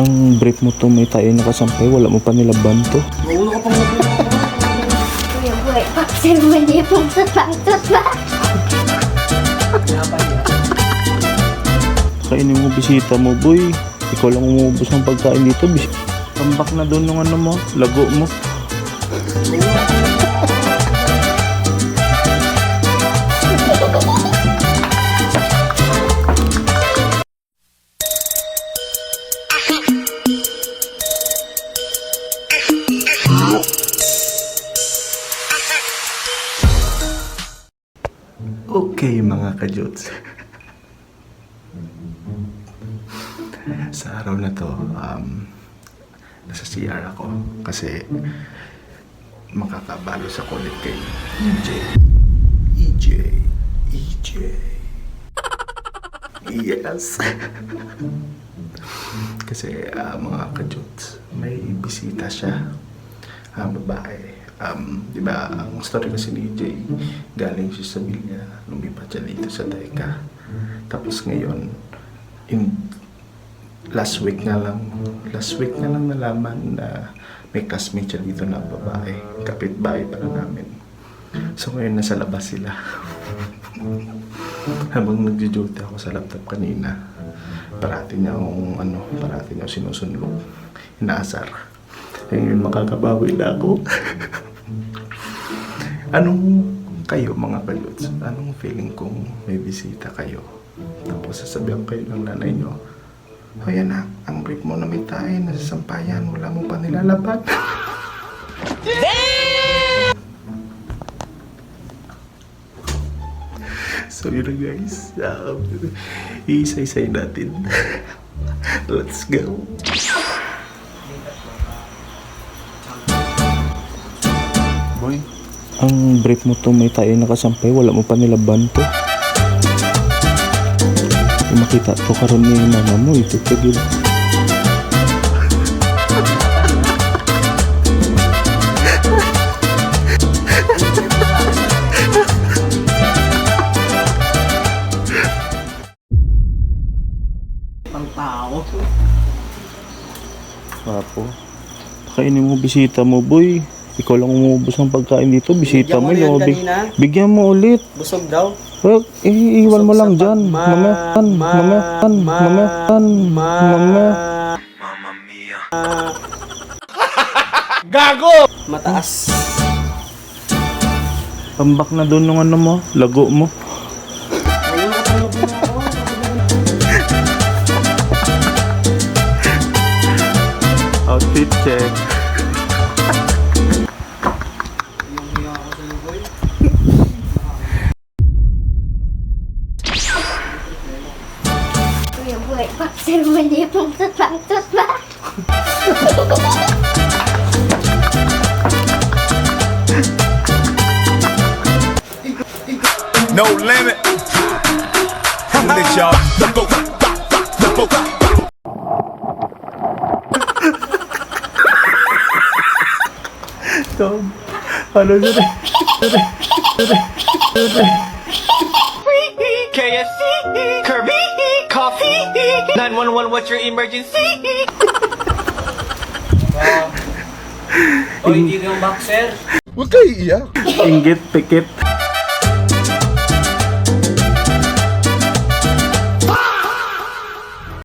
Ang brief mo to, may tayo nakasampay, wala mo pa nilaban to. Maulo ka pang Kuya boy, pakisir mo niya pong tatang-tot ba? Kainin mo bisita mo, boy. Ikaw lang umubos ng pagkain dito. Tambak na doon ng ano mo, lago mo. Okay mga kajots. Sa araw na to, nasa CR ako kasi makakabalo sa ulit kay EJ. Yes. Kasi mga kajots, may bisita siya, babae. Di ba, ang story kasi ni EJ, galing siya sa Villa, lumipat siya dito sa Teka. Tapos ngayon, last week na lang nalaman na may classmate siya dito na babae. Kapitbahay pala namin. So ngayon nasa labas sila. Habang nagjo-joke ako sa laptop kanina, parati niya sinusunod. Inaasar. Ngayon makakabawi na ako. Anong kayo mga kayots? Anong feeling kung may bisita kayo? Tapos sasabihan kayo ng nanay nyo, o yan na, ang brief mo na may tayo, nasa sampayan, wala mo pa nilalaban. So yun na guys, iisa-isay natin. Let's go. Boy, ang brief mo to, may tayo nakasampay, wala mo pa nilaban to. Makita to karon ni mama mo, ito kagil. pang tao. Papo, kainin mo bisita mo, boy. Ikaw lang umubos ng pagkain dito, bisita mo, bigyan mo ulit. Busog daw. Well, iiwan mo lang dyan. Mamaya. Gago! Mataas. Tambak na doon ng ano mo, lago mo. Maulo ka pang Outfit check. Kuya boy, pakisir mo niya pong tatang-tot ba? No limit. Let y'all go. Tom, ano yun eh? KFC, Kirby, coffee, 911, what's your emergency? O, hindi yung boxer. Huwag kayo iiyak. Inggit, pikit.